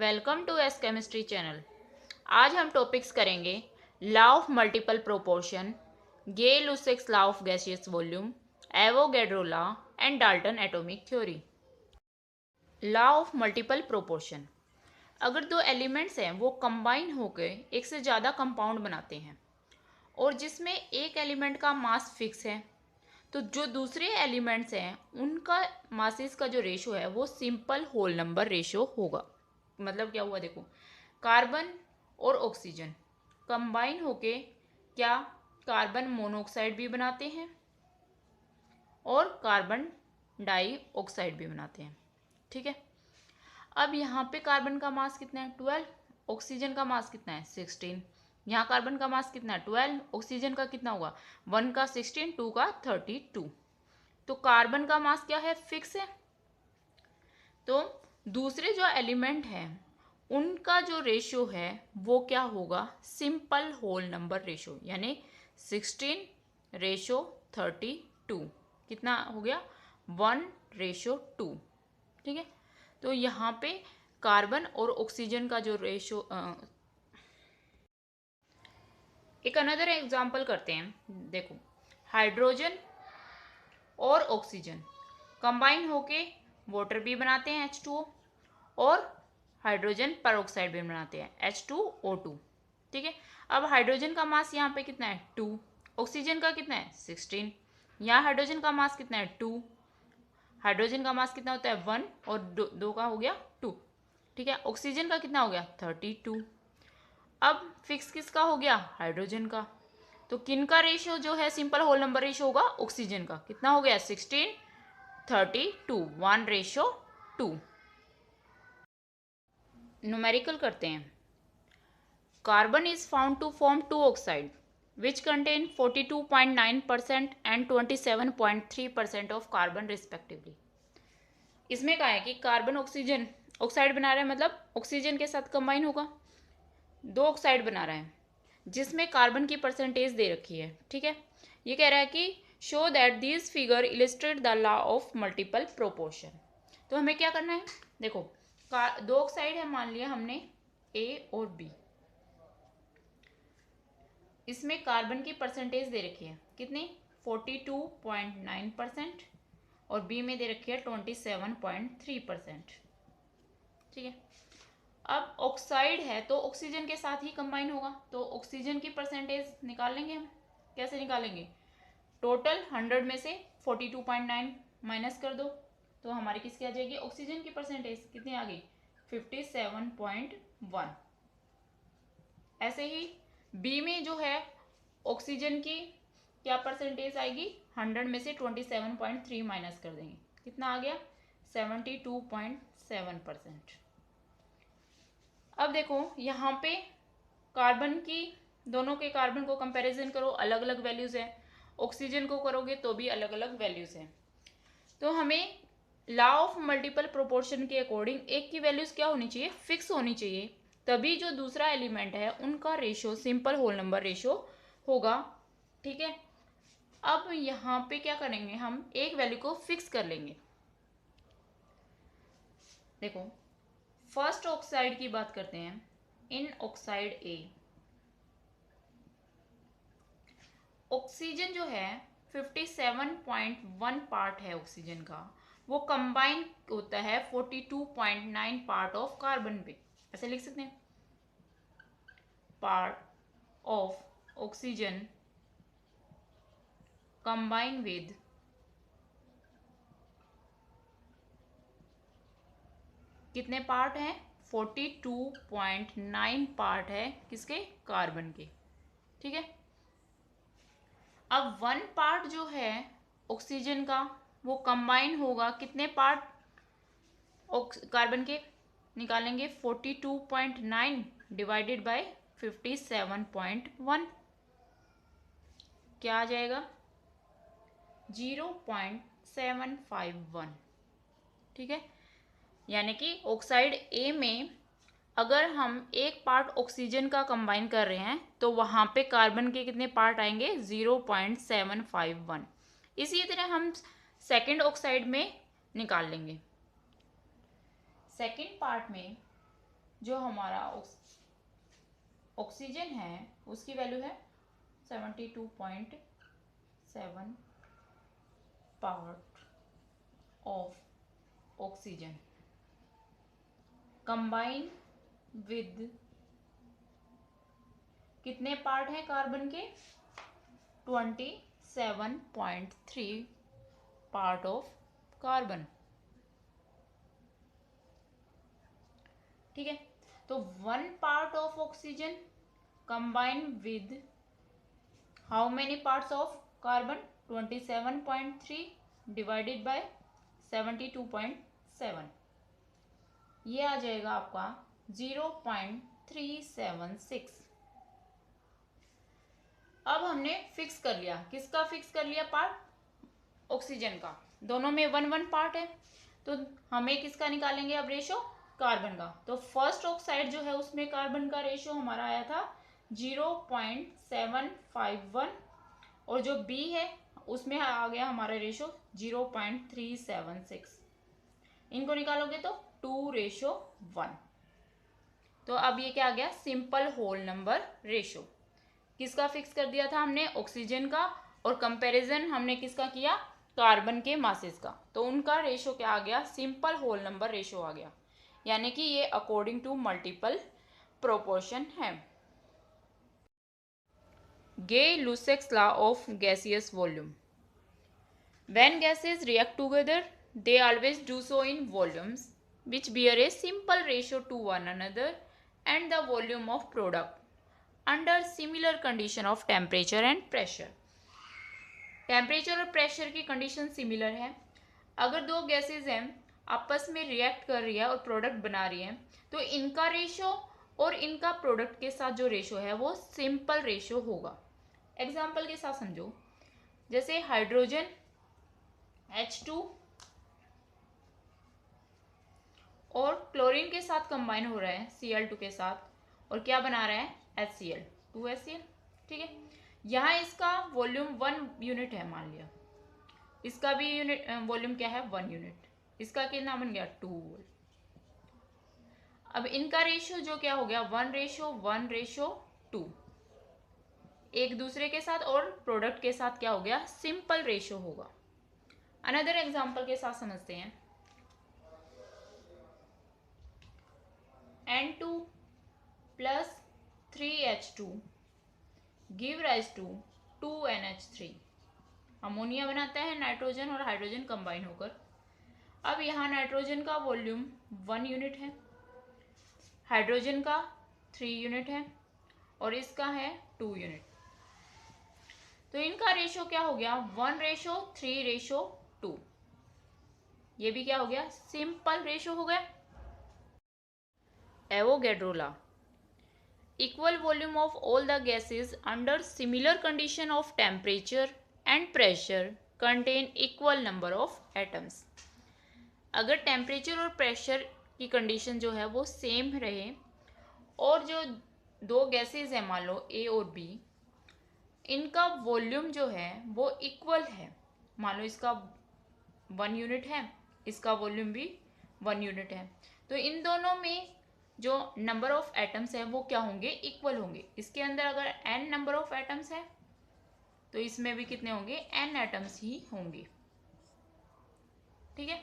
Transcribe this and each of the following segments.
Welcome to S chemistry channel. आज हम topics करेंगे law of multiple proportion, Gay-Lussac's law of gaseous volume, Avogadro law and Dalton atomic theory. Law of multiple proportion, अगर दो elements हैं वो combine होकर एक से ज़्यादा कंपाउंड बनाते हैं और जिसमें एक एलिमेंट का मास फिक्स है, तो जो दूसरे एलिमेंट्स हैं उनका मासेस का जो रेशो है वो सिंपल होल नंबर रेशो होगा। मतलब क्या हुआ, देखो, कार्बन और ऑक्सीजन कंबाइन होके क्या कार्बन मोनोऑक्साइड भी बनाते हैं और कार्बन डाइऑक्साइड भी बनाते हैं। ठीक है, अब यहाँ पे कार्बन का मास कितना है 12, ऑक्सीजन का मास कितना है 16। यहाँ कार्बन का मास कितना है 12, ऑक्सीजन का कितना होगा 1 का 16, 2 का 32। तो कार्बन का मास क्या है फिक्स है, तो दूसरे जो एलिमेंट हैं उनका जो रेशियो है वो क्या होगा सिंपल होल नंबर रेशियो, यानी 16:32। कितना हो गया 1:2। ठीक है, तो यहाँ पे कार्बन और ऑक्सीजन का जो रेशियो, एक अनदर एग्जांपल करते हैं। देखो, हाइड्रोजन और ऑक्सीजन कंबाइन होके वाटर भी बनाते हैं H2O और हाइड्रोजन परऑक्साइड भी बनाते हैं H2O2। ठीक है, अब हाइड्रोजन का मास यहाँ पे कितना है 2, ऑक्सीजन का कितना है 16। यहाँ हाइड्रोजन का मास कितना है 2, हाइड्रोजन का मास कितना होता है 1 और 2 का हो गया 2। ठीक है, ऑक्सीजन का कितना हो गया 32। अब फिक्स किसका हो गया हाइड्रोजन का, तो किन का रेशियो जो है सिंपल होल नंबर रेशियो होगा ऑक्सीजन का। कितना हो गया 16:32, 1:2। न्यूमेरिकल करते हैं। Carbon is found to form two oxide which contain 42.9% and 27.3% of carbon respectively. इसमें कहा है कि कार्बन ऑक्सीजन ऑक्साइड बना रहा है, मतलब ऑक्सीजन के साथ कंबाइन होगा, दो ऑक्साइड बना रहा है जिसमें कार्बन की परसेंटेज दे रखी है। ठीक है, ये कह रहा है कि show that this figure illustrate the law of multiple proportion. तो हमें क्या करना है, देखो दो ऑक्साइड है, मान लिया हमने ए और बी, इसमें कार्बन की परसेंटेज दे रखी है कितनी 42.9% और बी में दे रखी है 27.3%। ठीक है, अब ऑक्साइड है तो ऑक्सीजन के साथ ही कंबाइन होगा, तो ऑक्सीजन की परसेंटेज निकाल लेंगे हम। कैसे निकालेंगे, टोटल 100 में से 42.9 माइनस कर दो, तो हमारी किसकी आ जाएगी ऑक्सीजन की परसेंटेज कितनी आ गई 57.1। ऐसे ही बी में जो है ऑक्सीजन की क्या परसेंटेज आएगी, 100 में से 27.3 माइनस कर देंगे, कितना आ गया 72.7%। अब देखो यहाँ पे कार्बन की, दोनों के कार्बन को कंपैरिजन करो, अलग अलग वैल्यूज है, ऑक्सीजन को करोगे तो भी अलग अलग वैल्यूज है। तो हमें लॉ ऑफ मल्टीपल प्रोपोर्शन के अकॉर्डिंग एक की वैल्यूज क्या होनी चाहिए फिक्स होनी चाहिए, तभी जो दूसरा एलिमेंट है उनका ratio simple whole number ratio होगा। ठीक है, अब यहाँ पे क्या करेंगे, हम एक वैल्यू को फिक्स कर लेंगे। देखो फर्स्ट ऑक्साइड की बात करते हैं, इन ऑक्साइड ए ऑक्सीजन जो है 57.1 पार्ट है ऑक्सीजन का, वो कंबाइन होता है 42.9 पार्ट ऑफ कार्बन पे। ऐसे लिख सकते हैं, part of oxygen combine with कितने पार्ट हैं 42.9 पार्ट है किसके कार्बन के। ठीक है, अब 1 पार्ट जो है ऑक्सीजन का वो कंबाइन होगा कितने पार्ट कार्बन के, निकालेंगे 42.9 डिवाइडेड बाय 57.1, क्या आ जाएगा 0.751। ठीक है, यानी कि ऑक्साइड ए में अगर हम एक पार्ट ऑक्सीजन का कंबाइन कर रहे हैं तो वहाँ पे कार्बन के कितने पार्ट आएंगे 0.751। इसी तरह हम सेकेंड ऑक्साइड में निकाल लेंगे। सेकेंड पार्ट में जो हमारा ऑक्सीजन है उसकी वैल्यू है 72.7 part of oxygen combine with कितने पार्ट हैं कार्बन के 27.3 पार्ट ऑफ कार्बन। ठीक है, तो 1 part of oxygen combine with how many parts of carbon 27.3 divided by 72.7, ये आ जाएगा आपका 0.376। अब हमने फिक्स कर लिया, किसका फिक्स कर लिया पार्ट, ऑक्सीजन का, दोनों में 1 पार्ट है, तो हमें किसका निकालेंगे अब रेशो, कार्बन का। तो फर्स्ट ऑक्साइड जो है उसमें कार्बन का रेशो हमारा आया था 0.751 और जो बी है उसमें आ गया हमारा रेशो 0.376। इनको निकालोगे तो 2:1। तो अब ये क्या आ गया, सिंपल होल नंबर रेशो। किसका फिक्स कर दिया था हमने, ऑक्सीजन का, और कंपैरिजन हमने किसका किया, कार्बन के मासेस का, तो उनका रेशो क्या आ गया, सिंपल होल नंबर रेशो आ गया, यानी कि ये अकॉर्डिंग टू मल्टीपल प्रोपोर्शन है। Gay-Lussac's law of gaseous volume. When gases react together, they always do so in volumes which bear a simple ratio to one another and the volume of product under similar condition of temperature and pressure. Temperature और pressure की condition similar है। अगर दो gases हैं आपस में react कर रही है और प्रोडक्ट बना रही है, तो इनका रेशो और इनका प्रोडक्ट के साथ जो रेशो है वो सिंपल रेशो होगा। एग्जाम्पल के साथ समझो, जैसे हाइड्रोजन H2 और क्लोरीन के साथ कंबाइन हो रहा है Cl2 के साथ, और क्या बना रहा है HCl 2HCl। ठीक है, यहाँ इसका वॉल्यूम 1 यूनिट है, मान लिया इसका भी यूनिट वॉल्यूम क्या है 1 यूनिट, इसका कितना बन गया 2 वोल्ट। अब इनका रेशियो जो क्या हो गया 1:1:2, एक दूसरे के साथ और प्रोडक्ट के साथ क्या हो गया सिंपल रेशियो होगा। अनदर एग्जांपल के साथ समझते हैं, N2 plus 3H2 give rise to 2NH3, ammonia बनाता है नाइट्रोजन और हाइड्रोजन कंबाइन होकर। अब यहाँ नाइट्रोजन का वॉल्यूम 1 यूनिट है, हाइड्रोजन का 3 यूनिट है और इसका है 2 यूनिट, तो इनका रेशो क्या हो गया 1:3:2, ये भी क्या हो गया सिंपल रेशो हो गया। Avogadro law, equal volume of all the gases under similar condition of temperature and pressure contain equal number of atoms। अगर टेम्परेचर और प्रेशर की कंडीशन जो है वो सेम रहे और जो दो गैसेस हैं मान लो ए और बी, इनका वॉल्यूम जो है वो इक्वल है, मान लो इसका 1 यूनिट है, इसका वॉल्यूम भी 1 यूनिट है, तो इन दोनों में जो नंबर ऑफ एटम्स है वो क्या होंगे इक्वल होंगे। इसके अंदर अगर n नंबर ऑफ एटम्स है तो इसमें भी कितने होंगे n एटम्स ही होंगे। ठीक है,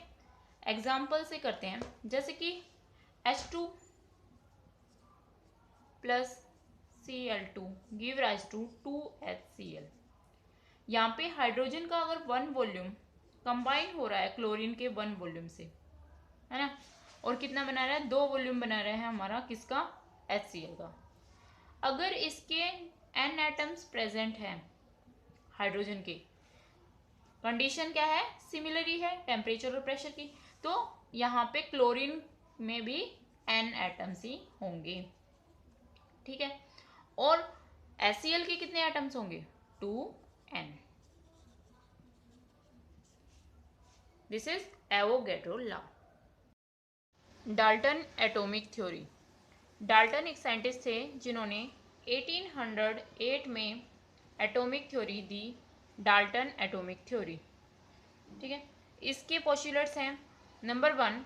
एग्जाम्पल से करते हैं, जैसे कि H2 plus Cl2 give rise to 2HCl। यहाँ पे हाइड्रोजन का अगर 1 वॉल्यूम कंबाइन हो रहा है क्लोरीन के 1 वॉल्यूम से, है ना, और कितना बना रहा है 2 वॉल्यूम बना रहा है हमारा किसका HCl का। अगर इसके n एटम्स प्रेजेंट हैं हाइड्रोजन के, कंडीशन क्या है सिमिलर ही है टेम्परेचर और प्रेशर की, तो यहाँ पे क्लोरीन में भी n एटम्स ही होंगे। ठीक है, और HCl के कितने एटम्स होंगे 2n। This is Avogadro law. Dalton atomic theory, Dalton एक साइंटिस्ट थे जिन्होंने 1808 में एटॉमिक थ्योरी दी, डाल्टन एटॉमिक थ्योरी। ठीक है, इसके पोस्टुलेट्स हैं, number 1,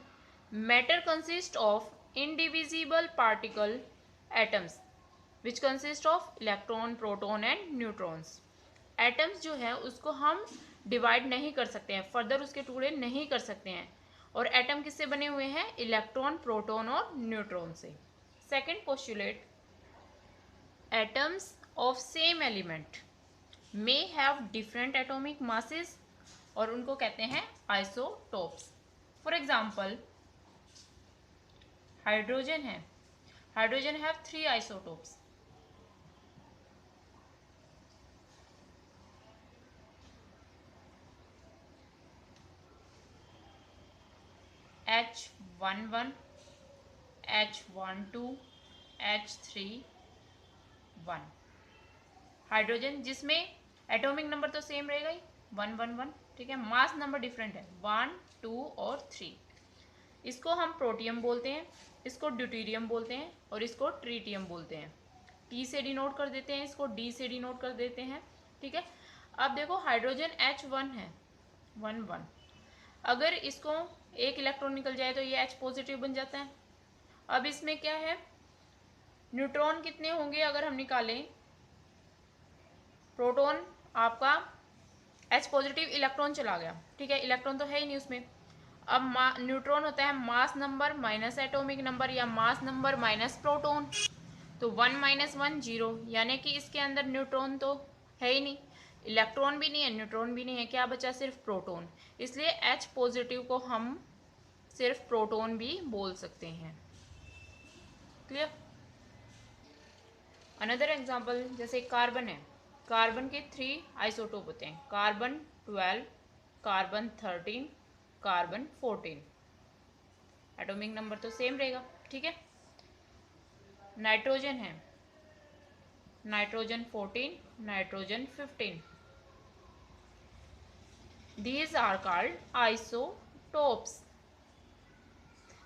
matter consist of indivisible particle atoms which consist of electron, proton and neutrons. Atoms जो है उसको हम डिवाइड नहीं कर सकते हैं, फर्दर उसके टुकड़े नहीं कर सकते हैं। और एटम किससे बने हुए हैं? इलेक्ट्रॉन, प्रोटॉन और न्यूट्रॉन से। Second postulate, atoms of same element may have different atomic masses, और उनको कहते हैं आइसोटोप्स। फॉर एग्जाम्पल हाइड्रोजन है, hydrogen have 3 isotopes. H11, H12, H31 hydrogen, जिसमें एटॉमिक नंबर तो सेम रहेगा ही 111, ठीक है। मास नंबर डिफरेंट है 1, 2 और 3। इसको हम प्रोटियम बोलते हैं, इसको ड्यूटेरियम बोलते हैं और इसको ट्रीटियम बोलते हैं। टी से डिनोट कर देते हैं, इसको डी से डिनोट कर देते हैं, ठीक है। अब देखो हाइड्रोजन H1 है 11, अगर इसको एक इलेक्ट्रॉन निकल जाए तो ये H पॉजिटिव बन जाता है। अब इसमें क्या है, न्यूट्रॉन कितने होंगे अगर हम निकालें? प्रोटॉन आपका H पॉजिटिव, इलेक्ट्रॉन चला गया, ठीक है, इलेक्ट्रॉन तो है ही नहीं उसमें। अब न्यूट्रॉन होता है mass number minus atomic number या मास नंबर माइनस प्रोटॉन, तो 1 - 1 0, यानी कि इसके अंदर न्यूट्रॉन तो है ही नहीं, इलेक्ट्रॉन भी नहीं है, न्यूट्रॉन भी नहीं है, क्या बचा? सिर्फ प्रोटॉन। इसलिए H पॉजिटिव को हम सिर्फ प्रोटॉन भी बोल सकते हैं। क्लियर? अनदर एग्जांपल, जैसे कार्बन है, कार्बन के 3 आइसोटोप होते हैं, carbon 12, carbon 13, carbon 14। Atomic number तो सेम रहेगा, ठीक है। नाइट्रोजन है, nitrogen 14, nitrogen 15। These are called isotopes.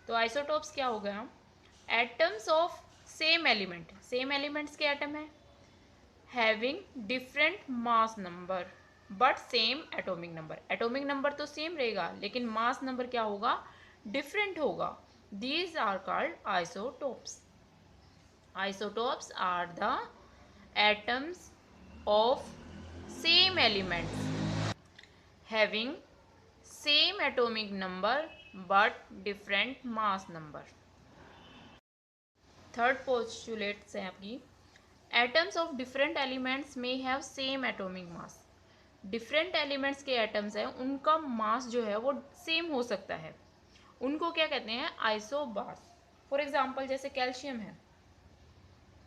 तो आइसोटोप्स क्या हो गया? Atoms of same element, same elements के एटम है, having different mass number but same atomic number. Atomic number तो सेम रहेगा लेकिन मास नंबर क्या होगा? डिफरेंट होगा। These are called isotopes. Isotopes are the atoms of same elements having same atomic number but different mass number. Third postulate है आपकी, atoms of different elements में have same atomic mass. Different elements के atoms हैं उनका मास जो है वो same हो सकता है, उनको क्या कहते हैं? आइसोबार्स। फॉर एग्जांपल जैसे कैल्शियम है,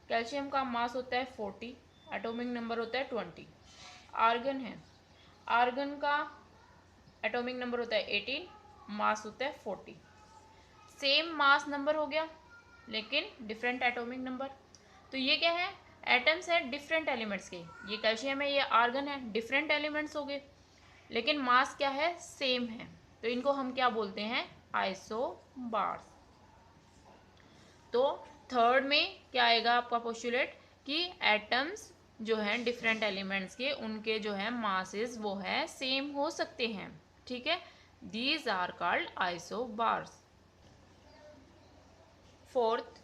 कैल्शियम का मास होता है 40, एटॉमिक नंबर होता है 20। आर्गन है, आर्गन का एटॉमिक नंबर होता है 18, मास होता है 40। सेम मास नंबर हो गया लेकिन डिफरेंट एटॉमिक नंबर। तो ये क्या है? एटम्स है डिफरेंट एलिमेंट्स के, ये कैल्शियम है, ये आर्गन है, डिफरेंट एलिमेंट्स हो गए लेकिन मास क्या है? सेम है। तो इनको हम क्या बोलते हैं? आइसोबार्स। तो थर्ड में क्या आएगा आपका पोस्टुलेट कि एटम्स जो हैं डिफरेंट एलिमेंट्स के, उनके जो है मासेस वो है सेम हो सकते हैं, ठीक है। These are called isobars. Fourth,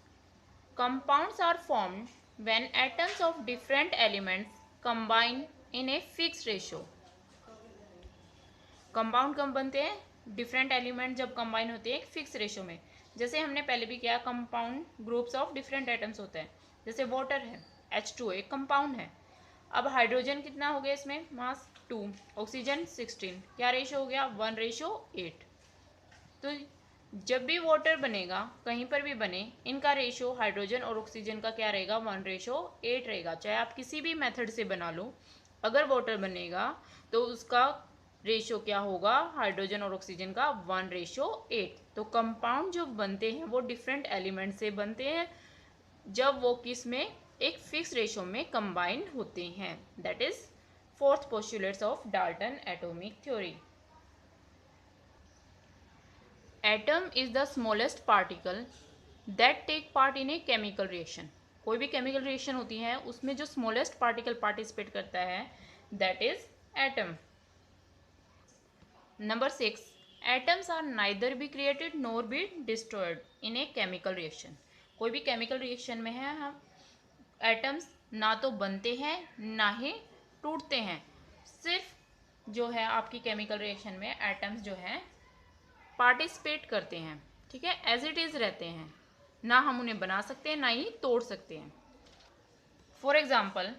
compounds are formed when atoms of different elements combine in a fixed ratio. Compound कब बनते हैं? डिफरेंट एलिमेंट जब कंबाइन होते हैं एक फिक्स रेशो में। जैसे हमने पहले भी किया, compound groups of different atoms होते हैं। जैसे वाटर है H2 एक कंपाउंड है। अब हाइड्रोजन कितना हो गया इसमें? मास 2, ऑक्सीजन 16, क्या रेशो हो गया? 1:8। तो जब भी वाटर बनेगा, कहीं पर भी बने, इनका रेशो हाइड्रोजन और ऑक्सीजन का क्या रहेगा? 1:8 रहेगा। चाहे आप किसी भी मेथड से बना लो, अगर वाटर बनेगा तो उसका रेशो क्या होगा? हाइड्रोजन और ऑक्सीजन का 1:8। तो कंपाउंड जो बनते हैं वो डिफरेंट एलिमेंट से बनते हैं जब वो किस में? एक फिक्स रेशो में कंबाइन होते हैं। That is fourth postulates of Dalton atomic theory. Atom is the smallest particle that take part in a chemical reaction. कोई भी केमिकल रिएक्शन होती है उसमें जो स्मॉलेस्ट पार्टिकल पार्टिसिपेट करता है that is atom. Number 6, atoms are neither be created nor be destroyed in a chemical reaction. कोई भी केमिकल रिएक्शन में है हम एटम्स ना तो बनते हैं ना ही टूटते हैं, सिर्फ जो है आपकी केमिकल रिएक्शन में एटम्स जो है पार्टिसिपेट करते हैं, ठीक है, एज इट इज़ रहते हैं, ना हम उन्हें बना सकते हैं ना ही तोड़ सकते हैं। फॉर एग्जाम्पल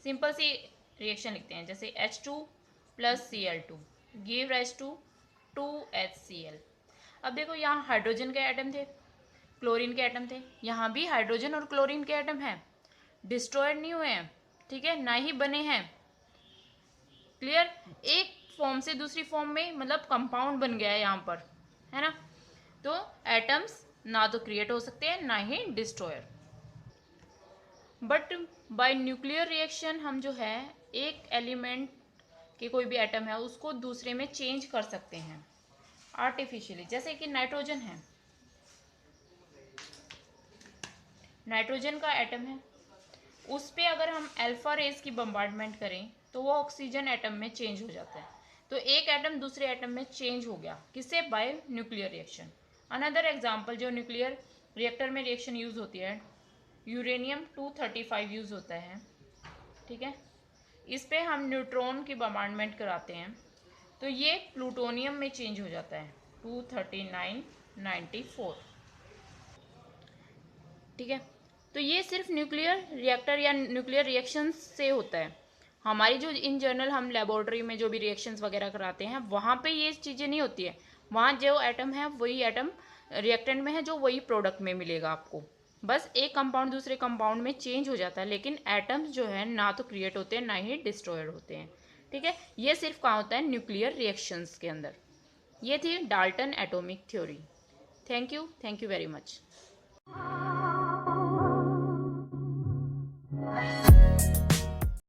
सिंपल सी रिएक्शन लिखते हैं, जैसे H2 plus Cl2 give rise to 2HCl। अब देखो यहाँ हाइड्रोजन के एटम थे, क्लोरीन के एटम थे, यहाँ भी हाइड्रोजन और क्लोरीन के एटम हैं, डिस्ट्रॉयड नहीं हुए हैं, ठीक है, ना ही बने हैं। क्लियर? एक फॉर्म से दूसरी फॉर्म में मतलब कंपाउंड बन गया है यहाँ पर, है ना। तो एटम्स ना तो क्रिएट हो सकते हैं ना ही destroyer. But by nuclear reaction हम जो है एक एलिमेंट के कोई भी एटम है उसको दूसरे में चेंज कर सकते हैं आर्टिफिशियली। जैसे कि नाइट्रोजन है, नाइट्रोजन का एटम है, उस पर अगर हम अल्फा रेज की बम्बार्डमेंट करें तो वो ऑक्सीजन एटम में चेंज हो जाता है। तो एक एटम दूसरे एटम में चेंज हो गया, किससे? Bye nuclear reaction. Another example जो न्यूक्लियर रिएक्टर में रिएक्शन यूज होती है, यूरेनियम 235 यूज होता है, ठीक है, इस पे हम न्यूट्रॉन की बम्बार्डमेंट कराते हैं तो ये प्लूटोनियम में चेंज हो जाता है 23994, ठीक है। तो ये सिर्फ न्यूक्लियर रिएक्टर या न्यूक्लियर रिएक्शंस से होता है। हमारी जो इन जनरल हम लेबोरेटरी में जो भी रिएक्शंस वगैरह कराते हैं वहाँ पे ये चीज़ें नहीं होती है। वहाँ जो एटम है वही एटम रिएक्टेंट में है, जो वही प्रोडक्ट में मिलेगा आपको। बस एक कंपाउंड दूसरे कंपाउंड में चेंज हो जाता है, लेकिन एटम्स जो है ना तो क्रिएट होते हैं ना ही डिस्ट्रॉयड होते हैं, ठीक है। ये सिर्फ कहाँ होता है? न्यूक्लियर रिएक्शंस के अंदर। ये थी Dalton atomic theory. Thank you very much.